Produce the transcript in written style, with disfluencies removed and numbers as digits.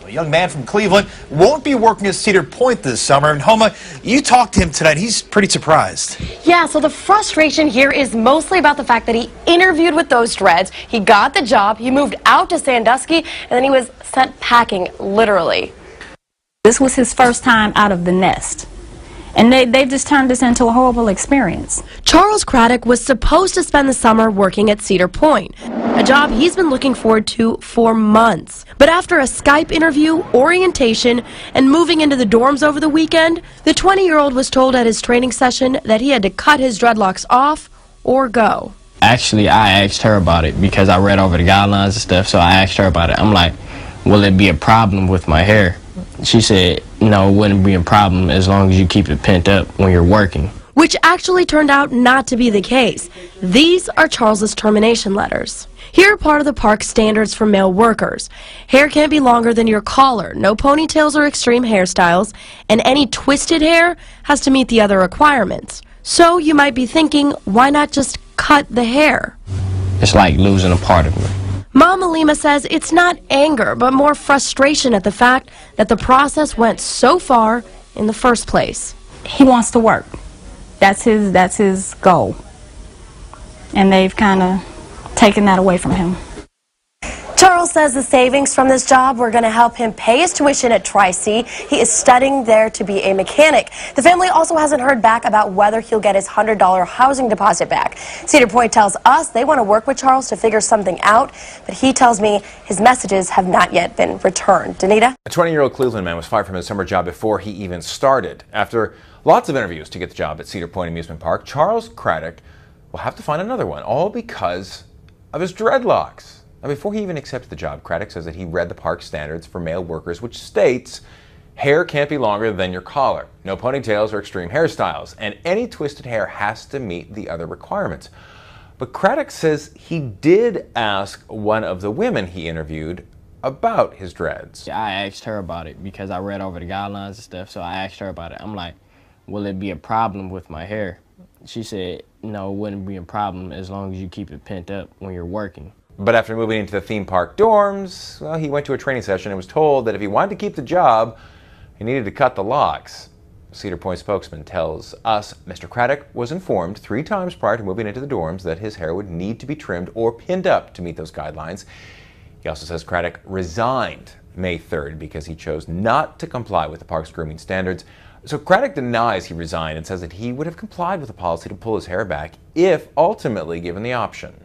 A young man from Cleveland won't be working at Cedar Point this summer. And Homa, you talked to him tonight. He's pretty surprised. Yeah, so the frustration here is mostly about the fact that he interviewed with those dreads. He got the job. He moved out to Sandusky, and then he was sent packing, literally. This was his first time out of the nest. And they've just turned this into a horrible experience. Charles Craddock was supposed to spend the summer working at Cedar Point, a job he's been looking forward to for months. But after a Skype interview, orientation, and moving into the dorms over the weekend, the 20-year-old was told at his training session that he had to cut his dreadlocks off or go. Actually, I asked her about it because I read over the guidelines and stuff, so I asked her about it. I'm like, will it be a problem with my hair? She said, no, it wouldn't be a problem as long as you keep it pent up when you're working. Which actually turned out not to be the case. These are Charles's termination letters. Here are part of the park's standards for male workers. Hair can't be longer than your collar, no ponytails or extreme hairstyles, and any twisted hair has to meet the other requirements. So you might be thinking, why not just cut the hair? It's like losing a part of me. Mama Lima says it's not anger, but more frustration at the fact that the process went so far in the first place. He wants to work. That's his goal. And they've kind of taken that away from him. Charles says the savings from this job were going to help him pay his tuition at Tri-C. He is studying there to be a mechanic. The family also hasn't heard back about whether he'll get his $100 housing deposit back. Cedar Point tells us they want to work with Charles to figure something out, but he tells me his messages have not yet been returned. Danita? A 20-year-old Cleveland man was fired from his summer job before he even started. After lots of interviews to get the job at Cedar Point Amusement Park, Charles Craddock will have to find another one, all because of his dreadlocks. Now, before he even accepted the job, Craddock says that he read the park standards for male workers, which states hair can't be longer than your collar, no ponytails or extreme hairstyles, and any twisted hair has to meet the other requirements. But Craddock says he did ask one of the women he interviewed about his dreads. I asked her about it because I read over the guidelines and stuff, so I asked her about it. I'm like, will it be a problem with my hair? She said, no, it wouldn't be a problem as long as you keep it pent up when you're working. But after moving into the theme park dorms, well, he went to a training session and was told that if he wanted to keep the job, he needed to cut the locks. A Cedar Point spokesman tells us Mr. Craddock was informed 3 times prior to moving into the dorms that his hair would need to be trimmed or pinned up to meet those guidelines. He also says Craddock resigned May 3rd because he chose not to comply with the park's grooming standards. So Craddock denies he resigned and says that he would have complied with the policy to pull his hair back if ultimately given the option.